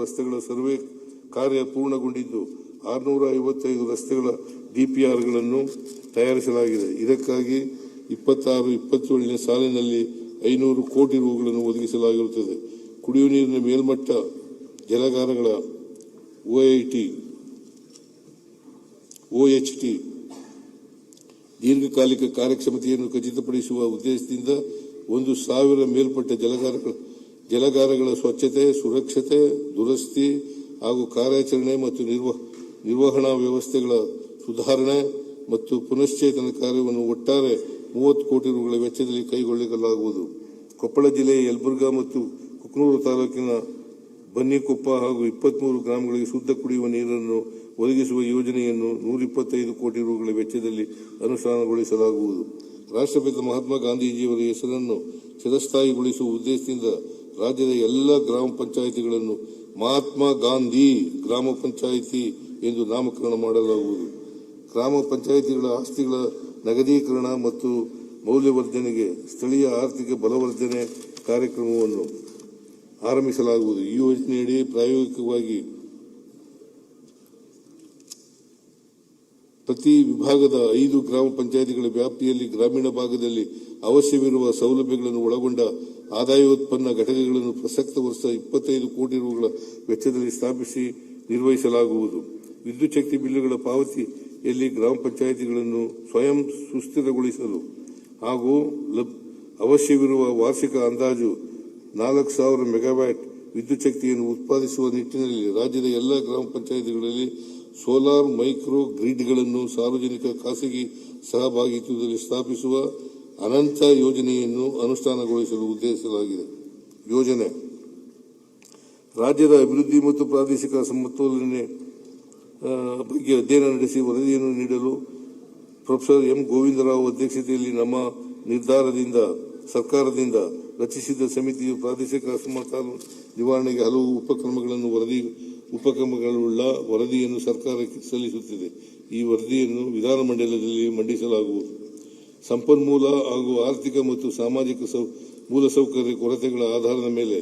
ರಸ್ತೆಗಳ ಸರ್ವೆ ಕಾರ್ಯ ಪೂರ್ಣಗೊಂಡಿದ್ದು 655 ರಸ್ತೆಗಳ ಡಿಪಿಆರ್ಗಳನ್ನು ತಯಾರಿಸಲಾಗಿದೆ. ಇದಕ್ಕಾಗಿ 26-27ನೇ ಸಾಲಿನಲ್ಲಿ 500 ಕೋಟಿ ರುಗಳನ್ನು ಒದಗಿಸಲಾಗಿರುತ್ತದೆ. ಕುಡಿಯುವ ನೀರಿನ ಮೇಲ್ಮಟ್ಟ ಜಲಾಗಾರಗಳ OHT ದೀರ್ಘಕಾಲಿಕ ಕಾರ್ಯಕ್ಷಮತೆಯನ್ನು ಖಚಿತಪಡಿಸುವ ಉದ್ದೇಶದಿಂದ 1,000 ಮೇಲ್ಪಟ್ಟ ಜಲಾಗಾರಗಳ ಸ್ವಚ್ಛತೆ, ಸುರಕ್ಷತೆ, ದುರಸ್ತಿ ಹಾಗೂ ಕಾರ್ಯಾಚರಣೆ ಮತ್ತು ನಿರ್ವಹಣಾ ವ್ಯವಸ್ಥೆಗಳ ಸುಧಾರಣೆ ಮತ್ತು ಪುನಶ್ಚೇತನ ಕಾರ್ಯವನ್ನು ಒಟ್ಟಾರೆ 30 ಕೋಟಿ ರುಗಳ ವೆಚ್ಚದಲ್ಲಿ ಕೈಗೊಳ್ಳಲಾಗುವುದು. ಕೊಪ್ಪಳ ಜಿಲ್ಲೆಯ ಯಲಬುರ್ಗಾ ಮತ್ತು ಕುಕನೂರು ತಾಲೂಕಿನ ಬನ್ನಿಕೊಪ್ಪ ಹಾಗೂ 23 ಗ್ರಾಮಗಳಿಗೆ ಶುದ್ಧ ಕುಡಿಯುವ ನೀರನ್ನು ಒದಗಿಸುವ ಯೋಜನೆಯನ್ನು 125 ಕೋಟಿ ರುಗಳ ವೆಚ್ಚದಲ್ಲಿ ಅನುಷ್ಠಾನಗೊಳಿಸಲಾಗುವುದು. ರಾಷ್ಟ್ರಪಿತ ಮಹಾತ್ಮ ಗಾಂಧೀಜಿಯವರ ಹೆಸರನ್ನು ಚಿರಸ್ಥಾಯಿಗೊಳಿಸುವ ಉದ್ದೇಶದಿಂದ ರಾಜ್ಯದ ಎಲ್ಲ ಗ್ರಾಮ ಪಂಚಾಯಿತಿಗಳನ್ನು ಮಹಾತ್ಮ ಗಾಂಧಿ ಗ್ರಾಮ ಪಂಚಾಯಿತಿ ಎಂದು ನಾಮಕರಣ ಮಾಡಲಾಗುವುದು. ಗ್ರಾಮ ಪಂಚಾಯಿತಿಗಳ ಆಸ್ತಿಗಳ ನಗದೀಕರಣ ಮತ್ತು ಮೌಲ್ಯವರ್ಧನೆಗೆ ಸ್ಥಳೀಯ ಆರ್ಥಿಕ ಬಲವರ್ಧನೆ ಕಾರ್ಯಕ್ರಮವನ್ನು ಆರಂಭಿಸಲಾಗುವುದು. ಈ ಯೋಜನೆಯಡಿ ಪ್ರಾಯೋಗಿಕವಾಗಿ ಪ್ರತಿ ವಿಭಾಗದ 5 ಗ್ರಾಮ ಪಂಚಾಯಿತಿಗಳ ವ್ಯಾಪ್ತಿಯಲ್ಲಿ ಗ್ರಾಮೀಣ ಭಾಗದಲ್ಲಿ ಅವಶ್ಯವಿರುವ ಸೌಲಭ್ಯಗಳನ್ನು ಒಳಗೊಂಡ ಆದಾಯೋತ್ಪನ್ನ ಘಟಕಗಳನ್ನು ಪ್ರಸಕ್ತ ವರ್ಷ 25 ಕೋಟಿ ರುಗಳ ವೆಚ್ಚದಲ್ಲಿ ಸ್ಥಾಪಿಸಿ ನಿರ್ವಹಿಸಲಾಗುವುದು. ವಿದ್ಯುತ್ ಶಕ್ತಿ ಬಿಲ್ಲುಗಳ ಪಾವತಿಯಲ್ಲಿ ಗ್ರಾಮ ಪಂಚಾಯಿತಿಗಳನ್ನು ಸ್ವಯಂ ಸುಸ್ಥಿರಗೊಳಿಸಲು ಹಾಗೂ ಅವಶ್ಯವಿರುವ ವಾರ್ಷಿಕ ಅಂದಾಜು 4,000 ಮೆಗಾವ್ಯಾಟ್ ವಿದ್ಯುತ್ ಶಕ್ತಿಯನ್ನು ಉತ್ಪಾದಿಸುವ ನಿಟ್ಟಿನಲ್ಲಿ ರಾಜ್ಯದ ಎಲ್ಲ ಗ್ರಾಮ ಪಂಚಾಯಿತಿಗಳಲ್ಲಿ ಸೋಲಾರ್ ಮೈಕ್ರೋ ಗ್ರಿಡ್ಗಳನ್ನು ಸಾರ್ವಜನಿಕ ಖಾಸಗಿ ಸಹಭಾಗಿತ್ವದಲ್ಲಿ ಸ್ಥಾಪಿಸುವ ಅನಂತ ಯೋಜನೆಯನ್ನು ಅನುಷ್ಠಾನಗೊಳಿಸಲು ಉದ್ದೇಶಿಸಲಾಗಿದೆ. ಯೋಜನೆ ರಾಜ್ಯದ ಅಭಿವೃದ್ಧಿ ಮತ್ತು ಪ್ರಾದೇಶಿಕ ಸಮತೋಲನೆ ಬಗ್ಗೆ ಅಧ್ಯಯನ ನಡೆಸಿ ವರದಿಯನ್ನು ನೀಡಲು ಪ್ರೊಫೆಸರ್ ಎಂ ಗೋವಿಂದರಾವ್ ಅಧ್ಯಕ್ಷತೆಯಲ್ಲಿ ನಮ್ಮ ನಿರ್ಧಾರದಿಂದ ಸರ್ಕಾರದಿಂದ ರಚಿಸಿದ ಸಮಿತಿಯು ಪ್ರಾದೇಶಿಕ ಅಸಮತೋಲನ ನಿವಾರಣೆಗೆ ಹಲವು ಉಪಕ್ರಮಗಳುಳ್ಳ ವರದಿಯನ್ನು ಸರ್ಕಾರಕ್ಕೆ ಸಲ್ಲಿಸುತ್ತಿದೆ. ಈ ವರದಿಯನ್ನು ವಿಧಾನಮಂಡಲದಲ್ಲಿ ಮಂಡಿಸಲಾಗುವುದು. ಸಂಪನ್ಮೂಲ ಹಾಗೂ ಆರ್ಥಿಕ ಮತ್ತು ಸಾಮಾಜಿಕ ಮೂಲಸೌಕರ್ಯ ಕೊರತೆಗಳ ಆಧಾರದ ಮೇಲೆ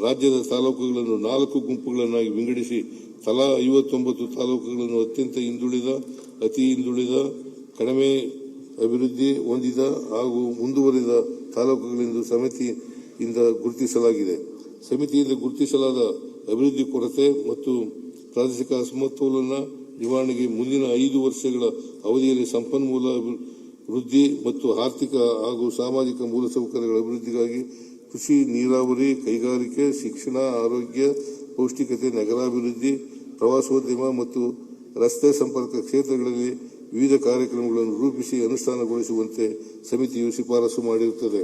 ರಾಜ್ಯದ ತಾಲೂಕುಗಳನ್ನು 4 ಗುಂಪುಗಳನ್ನಾಗಿ ವಿಂಗಡಿಸಿ ತಲಾ 59 ತಾಲೂಕುಗಳನ್ನು ಅತ್ಯಂತ ಹಿಂದುಳಿದ, ಅತಿ ಹಿಂದುಳಿದ, ಕಡಿಮೆ ಅಭಿವೃದ್ಧಿ ಹೊಂದಿದ ಹಾಗೂ ಮುಂದುವರಿದ ತಾಲೂಕುಗಳೆಂದು ಸಮಿತಿಯಿಂದ ಗುರುತಿಸಲಾಗಿದೆ. ಸಮಿತಿಯಿಂದ ಗುರುತಿಸಲಾದ ಅಭಿವೃದ್ಧಿ ಕೊರತೆ ಮತ್ತು ಪ್ರಾದೇಶಿಕ ಅಸಮತೋಲನ ನಿವಾರಣೆಗೆ ಮುಂದಿನ 5 ವರ್ಷಗಳ ಅವಧಿಯಲ್ಲಿ ಸಂಪನ್ಮೂಲ ವೃದ್ಧಿ ಮತ್ತು ಆರ್ಥಿಕ ಹಾಗೂ ಸಾಮಾಜಿಕ ಮೂಲಸೌಕರ್ಯಗಳ ಅಭಿವೃದ್ಧಿಗಾಗಿ ಕೃಷಿ, ನೀರಾವರಿ, ಕೈಗಾರಿಕೆ, ಶಿಕ್ಷಣ, ಆರೋಗ್ಯ, ಪೌಷ್ಟಿಕತೆ, ನಗರಾಭಿವೃದ್ಧಿ, ಪ್ರವಾಸೋದ್ಯಮ ಮತ್ತು ರಸ್ತೆ ಸಂಪರ್ಕ ಕ್ಷೇತ್ರಗಳಲ್ಲಿ ವಿವಿಧ ಕಾರ್ಯಕ್ರಮಗಳನ್ನು ರೂಪಿಸಿ ಅನುಷ್ಠಾನಗೊಳಿಸುವಂತೆ ಸಮಿತಿಯು ಶಿಫಾರಸು ಮಾಡಿರುತ್ತದೆ.